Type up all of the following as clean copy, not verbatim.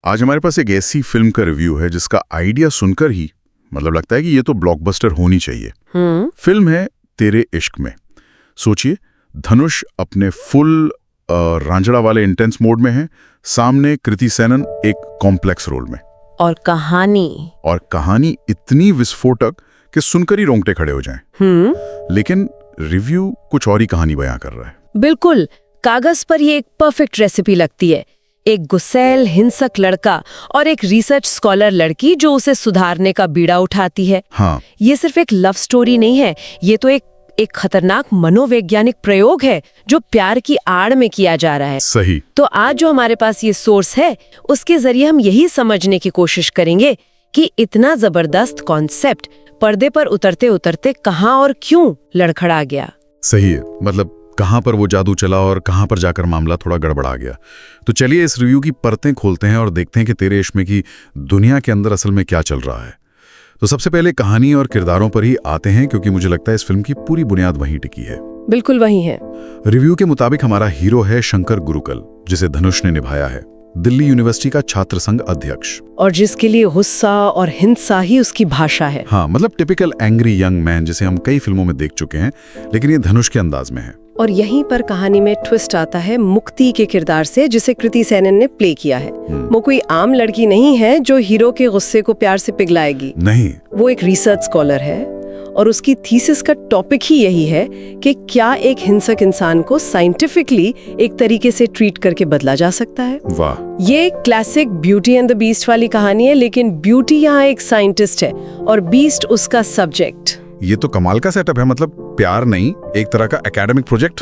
आज हमारे पास एक ऐसी फिल्म का रिव्यू है जिसका आइडिया सुनकर ही मतलब लगता है कि ये तो ब्लॉकबस्टर होनी चाहिए। फिल्म है तेरे इश्क में। सोचिए, धनुष अपने फुल रांझड़ा वाले इंटेंस मोड में है, सामने कृति सेनन एक कॉम्प्लेक्स रोल में, और कहानी इतनी विस्फोटक कि सुनकर ही रोंगटे खड़े हो जाएं। लेकिन रिव्यू कुछ और ही कहानी बयां कर रहा है। बिल्कुल, कागज पर ये एक परफेक्ट रेसिपी लगती है। एक गुस्सैल हिंसक लड़का और एक रिसर्च स्कॉलर लड़की जो उसे सुधारने का बीड़ा उठाती है। हाँ, ये सिर्फ एक लव स्टोरी नहीं है, ये तो एक खतरनाक मनोवैज्ञानिक प्रयोग है जो प्यार की आड़ में किया जा रहा है। सही। तो आज जो हमारे पास ये सोर्स है, उसके जरिए हम यही समझने की कोशिश करेंगे कि इतना जबरदस्त कॉन्सेप्ट पर्दे पर उतरते उतरते कहाँ और क्यों लड़खड़ा गया। सही है, मतलब कहाँ पर वो जादू चला और कहाँ पर जाकर मामला थोड़ा गड़बड़ा गया। तो चलिए इस रिव्यू की परतें खोलते हैं और देखते हैं कि तेरे इश्क में की दुनिया के अंदर असल में क्या चल रहा है। तो सबसे पहले कहानी और किरदारों पर ही आते हैं, क्योंकि मुझे लगता है इस फिल्म की पूरी बुनियाद वहीं टिकी है। बिल्कुल वही है। रिव्यू के मुताबिक हमारा हीरो है शंकर गुरुकल, जिसे धनुष ने निभाया है, दिल्ली यूनिवर्सिटी का छात्र संघ अध्यक्ष, और जिसके लिए गुस्सा और हिंसा ही उसकी भाषा है। हाँ, मतलब टिपिकल एंग्री यंग मैन जिसे हम कई फिल्मों में देख चुके हैं, लेकिन ये धनुष के अंदाज में है। और यहीं पर कहानी में ट्विस्ट आता है मुक्ति के किरदार से, जिसे कृति सेनन ने प्ले किया है। वो कोई आम लड़की नहीं है जो हीरो के गुस्से को प्यार से पिघलाएगी। नहीं, वो एक रिसर्च स्कॉलर है और उसकी थीसिस का टॉपिक ही यही है कि क्या एक हिंसक इंसान को साइंटिफिकली एक तरीके से ट्रीट करके बदला जा सकता है। वाह। ये classic beauty and the beast वाली कहानी है, लेकिन ब्यूटी यहाँ एक साइंटिस्ट है और बीस्ट उसका सब्जेक्ट। ये तो कमाल का सेटअप है, मतलब प्यार नहीं, एक तरह का एकेडमिक प्रोजेक्ट।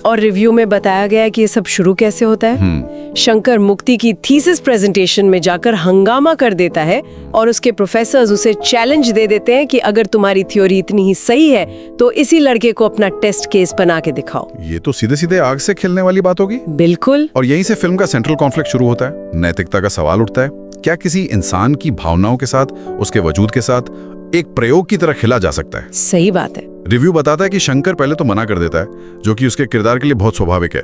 और रिव्यू में बताया गया है कि ये सब शुरू कैसे होता है। शंकर मुक्ति की थीसिस प्रेजेंटेशन में जाकर हंगामा कर देता है और उसके प्रोफेसर्स उसे चैलेंज दे देते हैं कि अगर तुम्हारी थ्योरी इतनी ही सही है तो इसी लड़के को अपना टेस्ट केस बना के दिखाओ। ये तो सीधे सीधे आग से खेलने वाली बात होगी। बिल्कुल। और यहीं से फिल्म का सेंट्रल कॉन्फ्लिक्ट शुरू होता है। नैतिकता का सवाल उठता है, क्या किसी इंसान की भावनाओं के साथ, उसके वजूद के साथ एक प्रयोग की तरह खेला जा सकता है? सही बात है। रिव्यू बताता है कि शंकर पहले तो मना कर देता है, जो कि उसके किरदार के लिए बहुत स्वाभाविक है।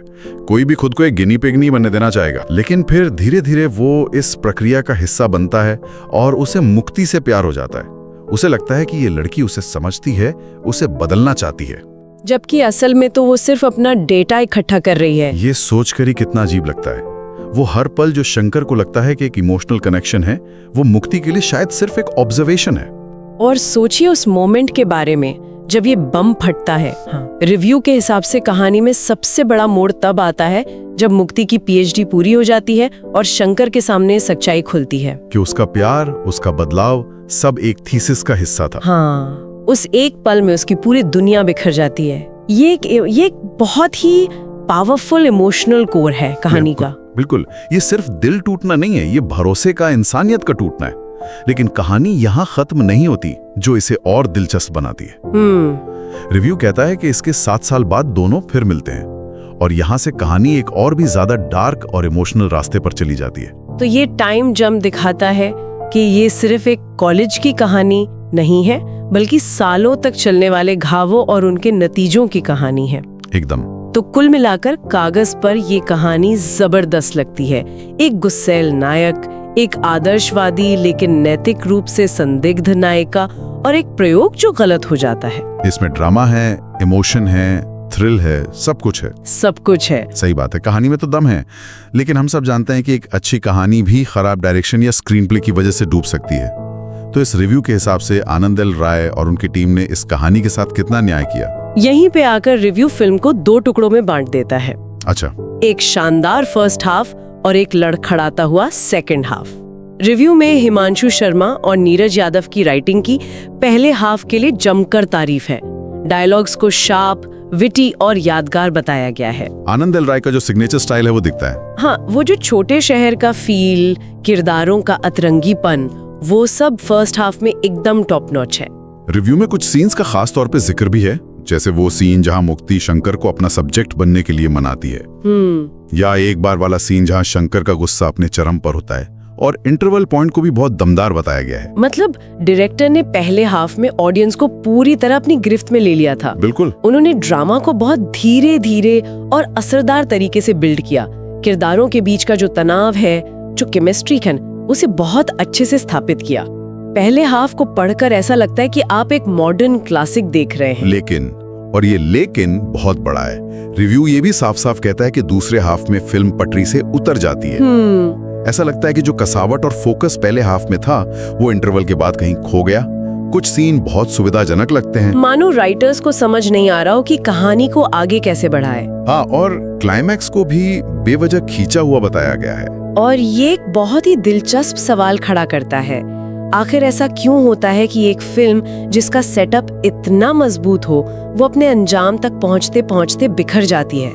कोई भी खुद को एक गिनी पिग नहीं बनने देना चाहेगा, लेकिन फिर धीरे धीरे वो इस प्रक्रिया का हिस्सा बनता है और उसे मुक्ति से प्यार हो जाता है। उसे लगता है कि ये लड़की उसे समझती है, उसे बदलना चाहती है, जबकि असल में तो वो सिर्फ अपना डेटा इकट्ठा कर रही है। ये सोचकर ही कितना अजीब लगता है। वो हर पल जो शंकर को लगता है कि एक इमोशनल कनेक्शन है, वो मुक्ति के लिए शायद सिर्फ एक ऑब्जर्वेशन है। और सोचिए उस मोमेंट के बारे में जब ये बम फटता है। रिव्यू के हिसाब से कहानी में सबसे बड़ा मोड़ तब आता है जब मुक्ति की पीएचडी पूरी हो जाती है और शंकर के सामने सच्चाई खुलती है कि उसका प्यार, उसका बदलाव सब एक थीसिस का हिस्सा था। हाँ, उस एक पल में उसकी पूरी दुनिया बिखर जाती है। ये एक बहुत ही पावरफुल इमोशनल कोर है कहानी का। बिल्कुल, ये सिर्फ दिल टूटना नहीं है, ये भरोसे का, इंसानियत का टूटना है। लेकिन कहानी यहाँ खत्म नहीं होती, जो इसे और दिलचस्प बनाती है। रिव्यू कहता है कि इसके 7 साल बाद दोनों फिर मिलते हैं और यहाँ से कहानी एक और भी ज्यादा डार्क और इमोशनल रास्ते पर चली जाती है। तो ये टाइम जंप दिखाता है कि ये सिर्फ एक कॉलेज की कहानी नहीं है, बल्कि सालों तक चलने वाले घावों और उनके नतीजों की कहानी है। एकदम। तो कुल मिलाकर कागज पर ये कहानी जबरदस्त लगती है। एक गुस्सैल नायक, एक आदर्शवादी लेकिन नैतिक रूप से संदिग्ध नायिका, और एक प्रयोग जो गलत हो जाता है। इसमें ड्रामा है, इमोशन है, थ्रिल है, सब कुछ है। सब कुछ है। सही बात है, कहानी में तो दम है। लेकिन हम सब जानते हैं कि एक अच्छी कहानी भी खराब डायरेक्शन या स्क्रीन प्ले की वजह से डूब सकती है। तो इस रिव्यू के हिसाब से आनंद एल राय और उनकी टीम ने इस कहानी के साथ कितना न्याय किया? यहीं पे आकर रिव्यू फिल्म को 2 टुकड़ों में बांट देता है। अच्छा। एक शानदार फर्स्ट हाफ और एक लड़खड़ाता हुआ सेकंड हाफ। रिव्यू में हिमांशु शर्मा और नीरज यादव की राइटिंग की पहले हाफ के लिए जमकर तारीफ है। डायलॉग्स को शार्प, विटी और यादगार बताया गया है। आनंद एल राय का जो सिग्नेचर स्टाइल है वो दिखता है। हाँ, वो जो छोटे शहर का फील, किरदारों का अतरंगीपन, वो सब फर्स्ट हाफ में एकदम टॉप नॉच है। रिव्यू में कुछ सीन्स का खास तौर पे जिक्र भी है, जैसे वो सीन जहां मुक्ति शंकर को अपना सब्जेक्ट बनने के लिए मनाती है, या एक बार वाला सीन जहां शंकर का गुस्सा अपने चरम पर होता है। और इंटरवल पॉइंट को भी बहुत दमदार बताया गया है। मतलब डायरेक्टर ने पहले हाफ में ऑडियंस को पूरी तरह अपनी गिरफ्त में ले लिया था। बिल्कुल। उन्होंने ड्रामा को बहुत धीरे धीरे और असरदार तरीके से बिल्ड किया। किरदारों के बीच का जो तनाव है जो केमिस्ट्री है उसे बहुत अच्छे से स्थापित किया। पहले हाफ को पढ़कर ऐसा लगता है कि आप एक मॉडर्न क्लासिक देख रहे हैं। लेकिन, और ये लेकिन बहुत बड़ा है, रिव्यू ये भी साफ साफ कहता है कि दूसरे हाफ में फिल्म पटरी से उतर जाती है। ऐसा लगता है कि जो कसावट और फोकस पहले हाफ में था वो इंटरवल के बाद कहीं खो गया। कुछ सीन बहुत सुविधाजनक लगते हैं, मानो राइटर्स को समझ नहीं आ रहा हो कि कहानी को आगे कैसे बढ़ाए। हाँ, और क्लाइमैक्स को भी बेवजह खींचा हुआ बताया गया है। और ये एक बहुत ही दिलचस्प सवाल खड़ा करता है, आखिर ऐसा क्यों होता है कि एक फिल्म जिसका सेटअप इतना मजबूत हो वो अपने अंजाम तक पहुंचते पहुंचते बिखर जाती है।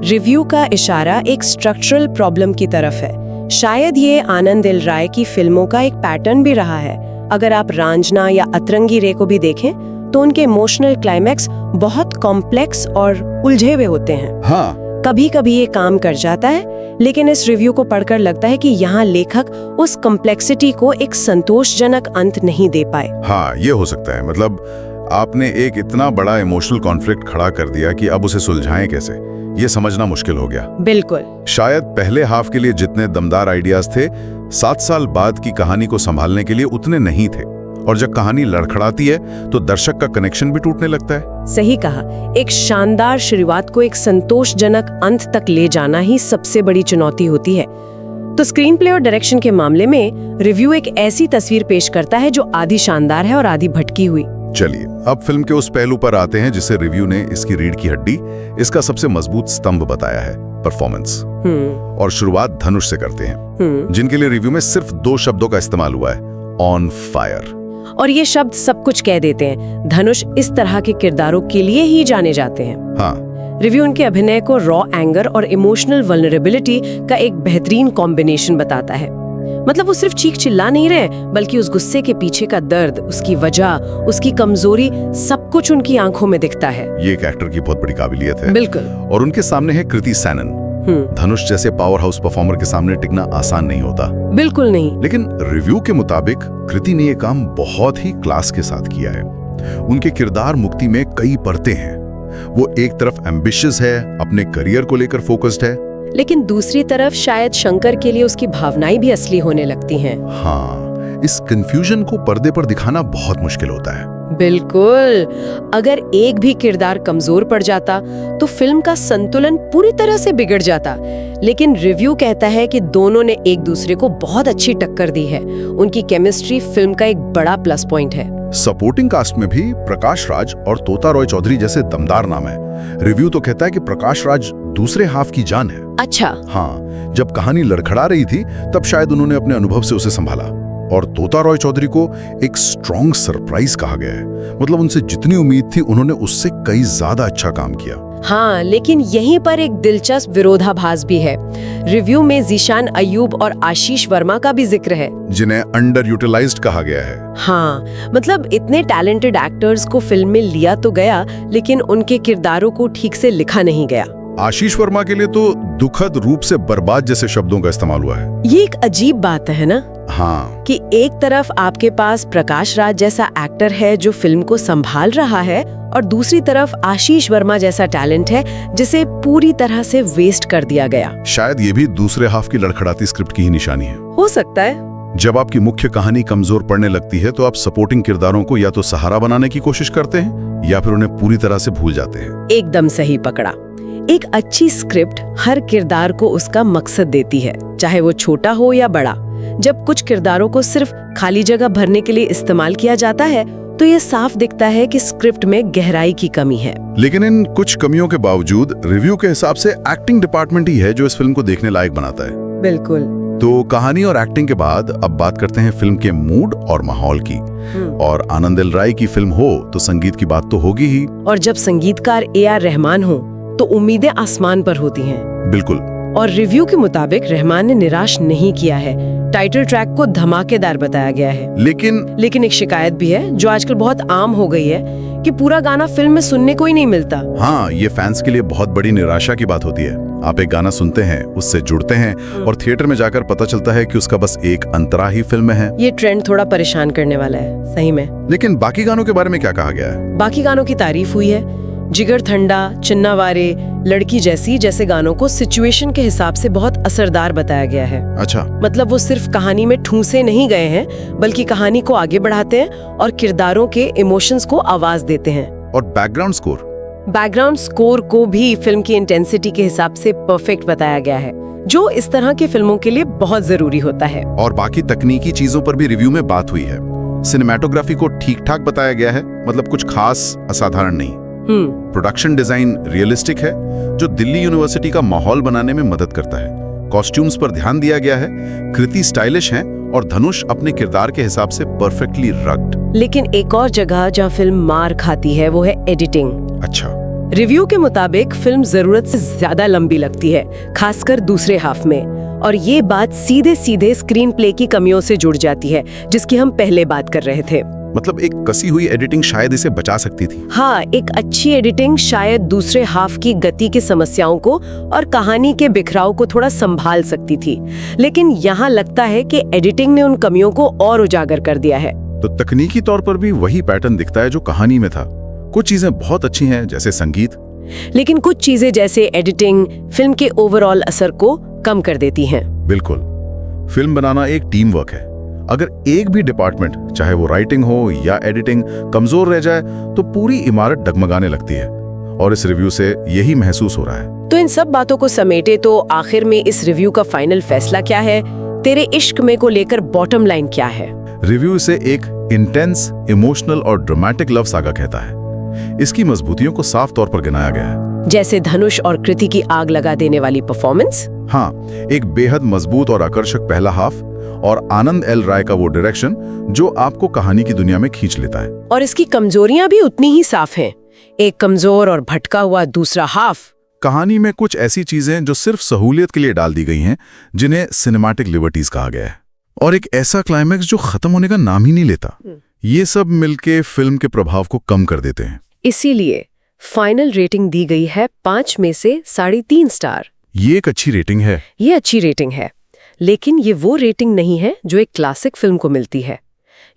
रिव्यू का इशारा एक स्ट्रक्चरल प्रॉब्लम की तरफ है। शायद ये आनंद एल राय की फिल्मों का एक पैटर्न भी रहा है। अगर आप रांझना या अतरंगी रे को भी देखें तो उनके इमोशनल क्लाइमैक्स बहुत कॉम्प्लेक्स और उलझे हुए होते हैं। हाँ, कभी कभी ये काम कर जाता है, लेकिन इस रिव्यू को पढ़कर लगता है कि यहाँ लेखक उस कॉम्प्लेक्सिटी को एक संतोषजनक अंत नहीं दे पाए। हाँ, ये हो सकता है। मतलब आपने एक इतना बड़ा इमोशनल कॉन्फ्लिक्ट खड़ा कर दिया कि अब उसे सुलझाएं कैसे, ये समझना मुश्किल हो गया। बिल्कुल। शायद पहले हाफ के लिए जितने दमदार आइडियाज थे, 7 साल बाद की कहानी को संभालने के लिए उतने नहीं थे। और जब कहानी लड़खड़ाती है तो दर्शक का कनेक्शन भी टूटने लगता है। सही कहा, एक शानदार शुरुआत को एक संतोषजनक अंत तक ले जाना ही सबसे बड़ी चुनौती होती है। तो स्क्रीन प्ले और डायरेक्शन के मामले में रिव्यू एक ऐसी तस्वीर पेश करता है जो आधी शानदार है और आधी भटकी हुई। चलिए अब फिल्म के उस पहलू पर आते हैं जिसे रिव्यू ने इसकी रीढ़ की हड्डी, इसका सबसे मजबूत स्तंभ बताया है, परफॉर्मेंस। और शुरुआत धनुष से करते हैं, जिनके लिए रिव्यू में सिर्फ 2 शब्दों का इस्तेमाल हुआ है, ऑन फायर। और ये शब्द सब कुछ कह देते हैं। धनुष इस तरह के किरदारों के लिए ही जाने जाते हैं। हाँ, रिव्यू उनके अभिनय को रॉ एंगर और इमोशनल वल्नरेबिलिटी का एक बेहतरीन कॉम्बिनेशन बताता है। मतलब वो सिर्फ चीख चिल्ला नहीं रहे, बल्कि उस गुस्से के पीछे का दर्द, उसकी वजह, उसकी कमजोरी, सब कुछ उनकी आंखों में दिखता है। ये एक एक्टर की बहुत बड़ी काबिलियत है। बिल्कुल। और उनके सामने है कृति सैनन। धनुष जैसे पावर हाउस परफॉर्मर के सामने टिकना आसान नहीं होता। बिल्कुल नहीं। लेकिन रिव्यू के मुताबिक कृति ने यह काम बहुत ही क्लास के साथ किया है। उनके किरदार मुक्ति में कई परतें हैं। वो एक तरफ एम्बिशियस है, अपने करियर को लेकर फोकस्ड है, लेकिन दूसरी तरफ शायद शंकर के लिए उसकी भावनाएं भी असली होने लगती हैं। हाँ, इस कंफ्यूजन को पर्दे पर दिखाना बहुत मुश्किल होता है। बिल्कुल। अगर एक भी किरदार कमजोर पड़ जाता तो फिल्म का संतुलन पूरी तरह से बिगड़ जाता। लेकिन रिव्यू कहता है कि दोनों ने एक दूसरे को बहुत अच्छी टक्कर दी है। उनकी केमिस्ट्री फिल्म का एक बड़ा प्लस पॉइंट है। सपोर्टिंग कास्ट में भी प्रकाश राज और तोता रॉय चौधरी जैसे दमदार नाम है। रिव्यू तो कहता है कि प्रकाश राज दूसरे हाफ की जान है। अच्छा। हाँ, जब कहानी लड़खड़ा रही थी तब शायद उन्होंने अपने अनुभव से उसे संभाला। और तोता रॉय चौधरी को एक स्ट्रॉन्ग सरप्राइज कहा गया है। मतलब उनसे जितनी उम्मीद थी उन्होंने उससे कई ज्यादा अच्छा काम किया। हाँ, लेकिन यहीं पर एक दिलचस्प विरोधाभास भी है। रिव्यू में जीशान अय्यूब और आशीष वर्मा का भी जिक्र है, जिन्हें अंडर यूटिलाइज्ड कहा गया है। हाँ, मतलब इतने टैलेंटेड एक्टर्स को फिल्म में लिया तो गया, लेकिन उनके किरदारों को ठीक से लिखा नहीं गया। आशीष वर्मा के लिए तो दुखद रूप से बर्बाद जैसे शब्दों का इस्तेमाल हुआ है। ये एक अजीब बात है ना, हाँ, कि एक तरफ आपके पास प्रकाश राज जैसा एक्टर है जो फिल्म को संभाल रहा है, और दूसरी तरफ आशीष वर्मा जैसा टैलेंट है जिसे पूरी तरह से वेस्ट कर दिया गया। शायद ये भी दूसरे हाफ की लड़खड़ाती स्क्रिप्ट की ही निशानी है। हो सकता है। जब आपकी मुख्य कहानी कमजोर पड़ने लगती है तो आप सपोर्टिंग किरदारों को या तो सहारा बनाने की कोशिश करते हैं या फिर उन्हें पूरी तरह से भूल जाते हैं। एकदम सही पकड़ा। एक अच्छी स्क्रिप्ट हर किरदार को उसका मकसद देती है, चाहे वो छोटा हो या बड़ा। जब कुछ किरदारों को सिर्फ खाली जगह भरने के लिए इस्तेमाल किया जाता है तो ये साफ दिखता है कि स्क्रिप्ट में गहराई की कमी है। लेकिन इन कुछ कमियों के बावजूद रिव्यू के हिसाब से एक्टिंग डिपार्टमेंट ही है जो इस फिल्म को देखने लायक बनाता है। बिल्कुल। तो कहानी और एक्टिंग के बाद अब बात करते हैं फिल्म के मूड और माहौल की। और आनंद एल राय की फिल्म हो तो संगीत की बात तो होगी ही। और जब संगीतकार ए.आर. रहमान हो तो उम्मीदें आसमान पर होती हैं। बिल्कुल। और रिव्यू के मुताबिक रहमान ने निराश नहीं किया है। टाइटल ट्रैक को धमाकेदार बताया गया है। लेकिन एक शिकायत भी है जो आजकल बहुत आम हो गई है कि पूरा गाना फिल्म में सुनने को ही नहीं मिलता। हाँ, ये फैंस के लिए बहुत बड़ी निराशा की बात होती है। आप एक गाना सुनते हैं, उससे जुड़ते हैं और थिएटर में जाकर पता चलता है कि उसका बस एक अंतरा ही फिल्म में है। ये ट्रेंड थोड़ा परेशान करने वाला है, सही में। लेकिन बाकी गानों के बारे में क्या कहा गया है? बाकी गानों की तारीफ हुई है। जिगर ठंडा, चिन्नावारे, लड़की जैसे गानों को सिचुएशन के हिसाब से बहुत असरदार बताया गया है। अच्छा। मतलब वो सिर्फ कहानी में ठूंसे नहीं गए हैं, बल्कि कहानी को आगे बढ़ाते हैं और किरदारों के इमोशंस को आवाज देते हैं। और बैकग्राउंड स्कोर? बैकग्राउंड स्कोर को भी फिल्म की इंटेंसिटी के हिसाब से परफेक्ट बताया गया है, जो इस तरह की फिल्मों के लिए बहुत जरूरी होता है। और बाकी तकनीकी चीजों पर भी रिव्यू में बात हुई है। सिनेमैटोग्राफी को ठीक ठाक बताया गया है, मतलब कुछ खास असाधारण नहीं। प्रोडक्शन डिजाइन रियलिस्टिक है, जो दिल्ली यूनिवर्सिटी का माहौल बनाने में मदद करता है। कॉस्ट्यूम्स पर ध्यान दिया गया है, कृति स्टाइलिश हैं और धनुष अपने किरदार के हिसाब से परफेक्टली रग्ड। लेकिन एक और जगह जहाँ फिल्म मार खाती है वो है एडिटिंग। अच्छा। रिव्यू के मुताबिक फिल्म जरूरत से ज्यादा लंबी लगती है, खासकर दूसरे हाफ में, और ये बात सीधे सीधे स्क्रीन प्ले की कमियों से जुड़ जाती है, जिसकी हम पहले बात कर रहे थे। मतलब एक कसी हुई एडिटिंग शायद इसे बचा सकती थी। हाँ, एक अच्छी एडिटिंग शायद दूसरे हाफ की गति की समस्याओं को और कहानी के बिखराव को थोड़ा संभाल सकती थी, लेकिन यहाँ लगता है कि एडिटिंग ने उन कमियों को और उजागर कर दिया है। तो तकनीकी तौर पर भी वही पैटर्न दिखता है जो कहानी में था। कुछ चीजें बहुत अच्छी हैं, जैसे संगीत, लेकिन कुछ चीजें जैसे एडिटिंग फिल्म के ओवरऑल असर को कम कर देती हैं। बिल्कुल। फिल्म बनाना एक टीम वर्क है। अगर एक भी डिपार्टमेंट, चाहे वो राइटिंग हो या एडिटिंग, कमजोर रह जाए तो पूरी इमारत डगमगाने लगती है, और इस रिव्यू से यही महसूस हो रहा है। तो इन सब बातों को समेटे तो आखिर में इस रिव्यू का फाइनल फैसला क्या है? तेरे इश्क में को लेकर बॉटम लाइन क्या है? रिव्यू इसे एक इंटेंस, इमोशनल और ड्रामेटिक लव सागा कहता है। इसकी मजबूतियों को साफ तौर पर गिनाया गया है, जैसे धनुष और कृति की आग लगा देने वाली परफॉर्मेंस। हाँ, एक बेहद मजबूत और आकर्षक पहला हाफ, और आनंद एल राय का वो डायरेक्शन जो आपको कहानी की दुनिया में खींच लेता है। और इसकी कमजोरियां भी उतनी ही साफ हैं। एक कमजोर और भटका हुआ दूसरा हाफ। कहानी में कुछ ऐसी चीजें जो सिर्फ सहूलियत के लिए डाल दी गई हैं, जिन्हें सिनेमैटिक लिबर्टीज कहा गया है, और एक ऐसा क्लाइमैक्स जो खत्म होने का नाम ही नहीं लेता। ये सब मिलके फिल्म के प्रभाव को कम कर देते हैं। इसीलिए फाइनल रेटिंग दी गई है 5 में से 3.5 स्टार। ये एक अच्छी रेटिंग है। ये अच्छी रेटिंग है, लेकिन ये वो रेटिंग नहीं है जो एक क्लासिक फिल्म को मिलती है।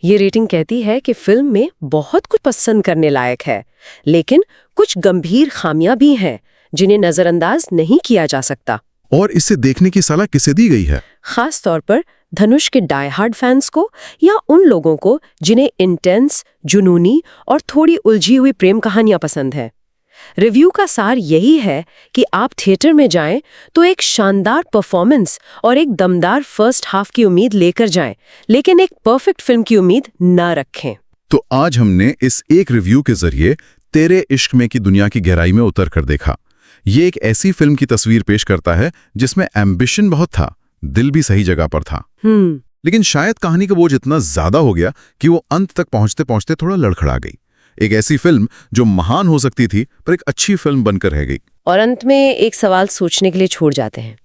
ये रेटिंग कहती है कि फिल्म में बहुत कुछ पसंद करने लायक है, लेकिन कुछ गंभीर खामियां भी हैं जिन्हें नजरअंदाज नहीं किया जा सकता। और इसे देखने की सलाह किसे दी गई है? खास तौर पर धनुष के डाई हार्ड फैंस को, या उन लोगों को जिन्हें इंटेंस, जुनूनी और थोड़ी उलझी हुई प्रेम कहानियां पसंद है। रिव्यू का सार यही है कि आप थिएटर में जाएं तो एक शानदार परफॉर्मेंस और एक दमदार फर्स्ट हाफ की उम्मीद लेकर जाएं, लेकिन एक परफेक्ट फिल्म की उम्मीद ना रखें। तो आज हमने इस एक रिव्यू के जरिए तेरे इश्क में की दुनिया की गहराई में उतर कर देखा। ये एक ऐसी फिल्म की तस्वीर पेश करता है जिसमें एम्बिशन बहुत था, दिल भी सही जगह पर था, लेकिन शायद कहानी का बोझ इतना ज्यादा हो गया कि वो अंत तक पहुंचते पहुंचते थोड़ा लड़खड़ा गई। एक ऐसी फिल्म जो महान हो सकती थी पर एक अच्छी फिल्म बनकर रह गई। और अंत में एक सवाल सोचने के लिए छोड़ जाते हैं।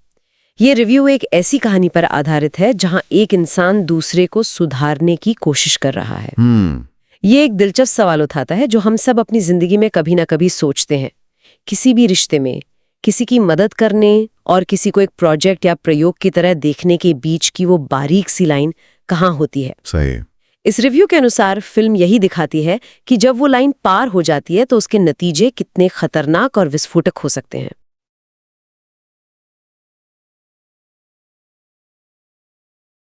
ये रिव्यू एक ऐसी कहानी पर आधारित है जहां एक इंसान दूसरे को सुधारने की कोशिश कर रहा है। ये एक दिलचस्प सवाल उठाता है जो हम सब अपनी जिंदगी में कभी ना कभी सोचते हैं। किसी भी रिश्ते में किसी की मदद करने और किसी को एक प्रोजेक्ट या प्रयोग की तरह देखने के बीच की वो बारीक सी लाइन कहाँ होती है? सही। इस रिव्यू के अनुसार फिल्म यही दिखाती है कि जब वो लाइन पार हो जाती है तो उसके नतीजे कितने खतरनाक और विस्फोटक हो सकते हैं।